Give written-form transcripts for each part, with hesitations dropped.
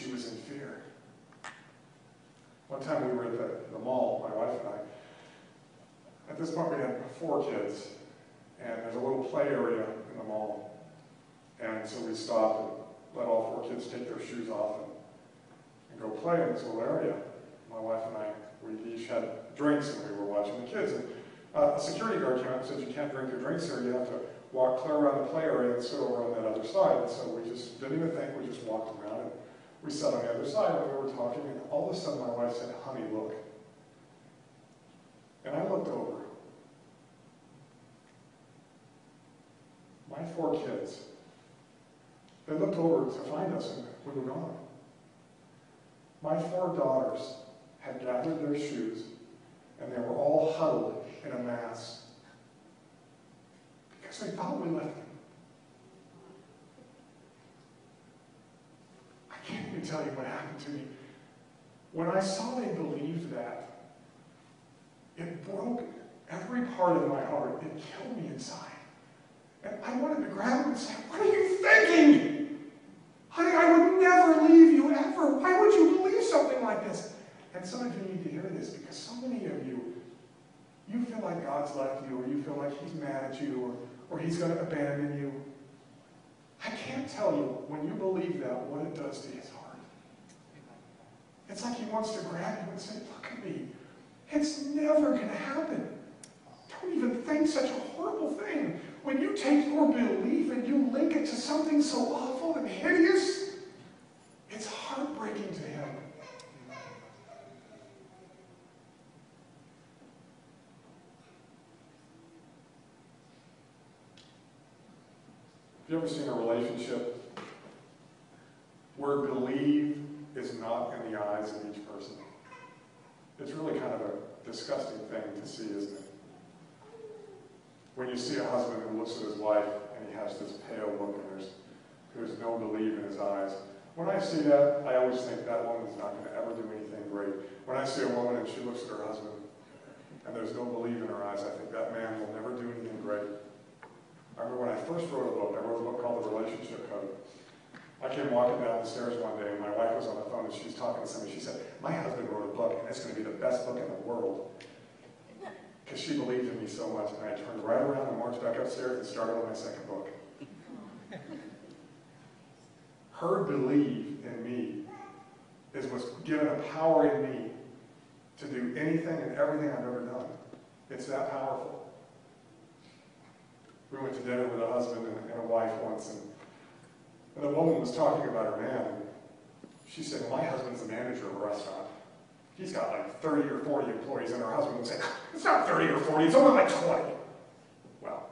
she was in fear. One time we were at the mall, my wife and I. At this point we had 4 kids, and there's a little play area in the mall. And so we stopped and let all 4 kids take their shoes off and go play in this little area. My wife and I, we each had drinks and we were watching the kids. And a security guard came out and said, you can't drink your drinks here, you have to walk clear around the play area and sit over on that other side. And so we just didn't even think, we just walked around and we sat on the other side and we were talking, and all of a sudden my wife said, honey, look. And I looked over. My 4 kids, they looked over to find us and we were gone. My 4 daughters had gathered their shoes and they were all huddled in a mass because they thought we left them. I can't even tell you what happened to me. When I saw they believed that, it broke every part of my heart. It killed me inside. And I wanted to grab them and say, what are you thinking? Honey, I would never leave you ever. Why would you believe something like this? And some of you need to hear this because so many of you, you feel like God's left you, or you feel like he's mad at you, or he's going to abandon you. I can't tell you, when you believe that, what it does to his heart. It's like he wants to grab you and say, look at me. It's never going to happen. Don't even think such a horrible thing. When you take your belief and you link it to something so awful and hideous, it's heartbreaking to him. Have you ever seen a relationship where believe is not in the eyes of each person? It's really kind of a disgusting thing to see, isn't it? When you see a husband who looks at his wife and he has this pale look and there's no belief in his eyes. When I see that, I always think that woman's not going to ever do anything great. When I see a woman and she looks at her husband and there's no belief in her eyes, I think that man will never do anything great. I remember when I first wrote a book, I wrote a book called The Relationship Code. I came walking down the stairs one day and my wife was on the phone and she was talking to somebody. She said, my husband wrote a book and it's going to be the best book in the world. Because she believed in me so much, and I turned right around and marched back upstairs and started on my second book. Her belief in me is what's given a power in me to do anything and everything I've ever done. It's that powerful. We went to dinner with a husband and a wife once, and the woman was talking about her man, and she said, well, my husband's the manager of a restaurant. He's got like 30 or 40 employees, and her husband would say, it's not 30 or 40, it's only like 20. Well,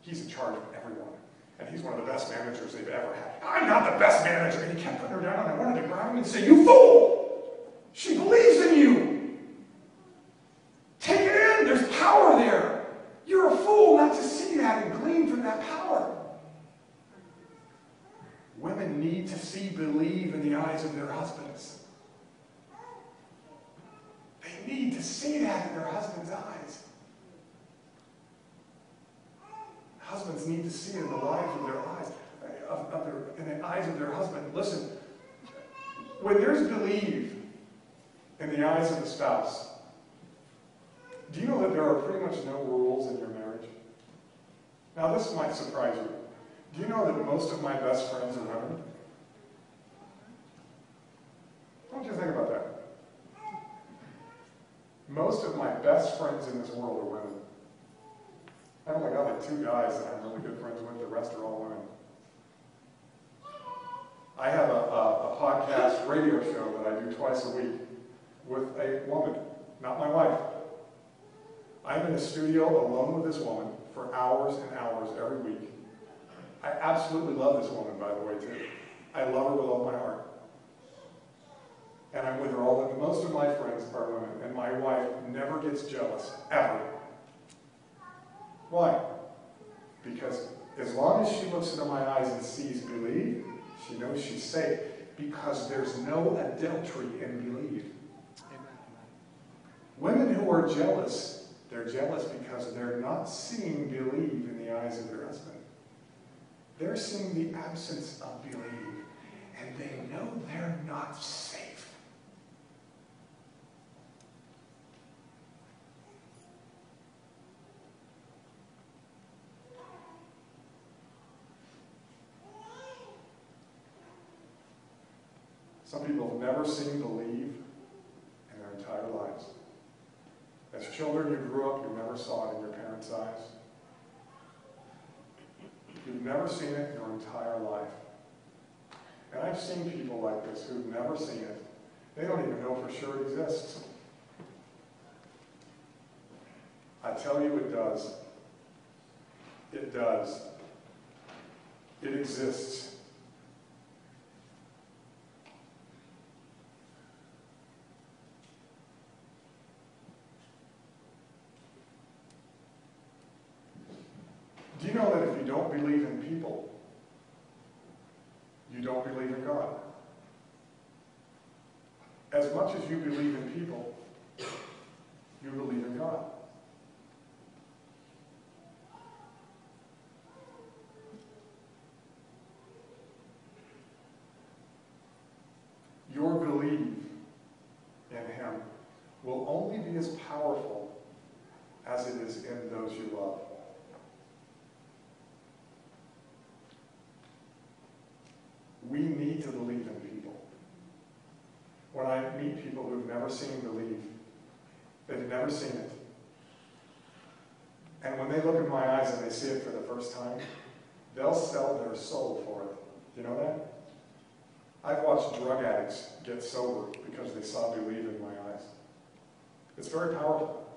he's in charge of everyone, and he's one of the best managers they've ever had. I'm not the best manager. And he kept putting her down, and I wanted to grab him and say, you fool! She believes in you. Take it in. There's power there. You're a fool not to see that and glean from that power. Women need to see believe in the eyes of their husbands. They need to see that in their husband's eyes. Husbands need to see it in the lives of their eyes, in the eyes of their husband. Listen, when there's belief in the eyes of the spouse, do you know that there are pretty much no rules in your marriage? Now, this might surprise you. Do you know that most of my best friends are women? What do you think about that? Most of my best friends in this world are women. I've only got like 2 guys that I'm really good friends with. The rest are all women. I have a podcast radio show that I do twice a week with a woman, not my wife. I'm in a studio alone with this woman for hours and hours every week. I absolutely love this woman, by the way, too. I love her with all my heart. And I'm with her all the most of my friends are women, and my wife never gets jealous, ever. Why? Because as long as she looks into my eyes and sees believe, she knows she's safe. Because there's no adultery in believe. Women who are jealous, they're jealous because they're not seeing believe in the eyes of their husband. They're seeing the absence of belief. and they know they're not safe. Some people have never seen believe in their entire lives. As children, you grew up, you never saw it in your parents' eyes. You've never seen it in your entire life. And I've seen people like this who've never seen it. They don't even know for sure it exists. I tell you, it does. It does. It exists. Do you know that if you don't believe in people, you don't believe in God? As much as you believe in people, you believe in God. Your belief in Him will only be as powerful as it is in those you love. We need to believe in people. When I meet people who've never seen belief, they've never seen it. And when they look in my eyes and they see it for the first time, they'll sell their soul for it. Do you know that? I've watched drug addicts get sober because they saw belief in my eyes. It's very powerful.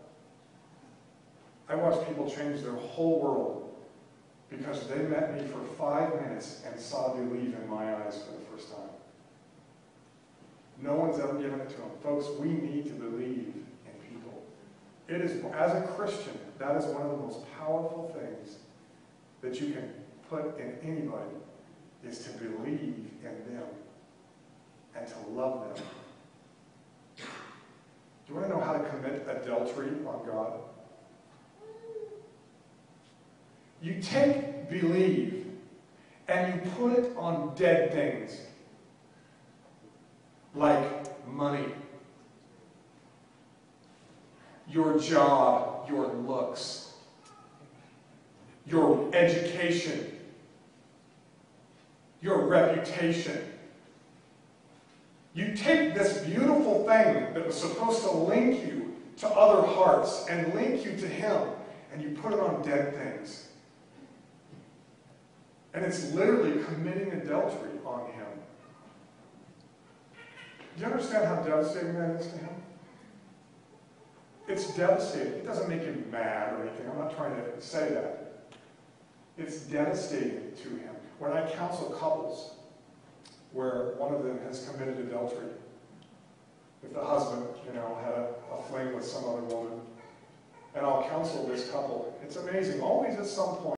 I watched people change their whole world because they met me for 5 minutes and saw belief in my eyes for the first time. No one's ever given it to them. Folks, we need to believe in people. It is, as a Christian, that is one of the most powerful things that you can put in anybody, is to believe in them and to love them. Do you want to know how to commit adultery on God? You take believe and you put it on dead things like money, your job, your looks, your education, your reputation. You take this beautiful thing that was supposed to link you to other hearts and link you to Him, and you put it on dead things. And it's literally committing adultery on Him. Do you understand how devastating that is to Him? It's devastating. It doesn't make Him mad or anything. I'm not trying to say that. It's devastating to Him. When I counsel couples where one of them has committed adultery, if the husband, had a fling with some other woman, and I'll counsel this couple, it's amazing. Always at some point,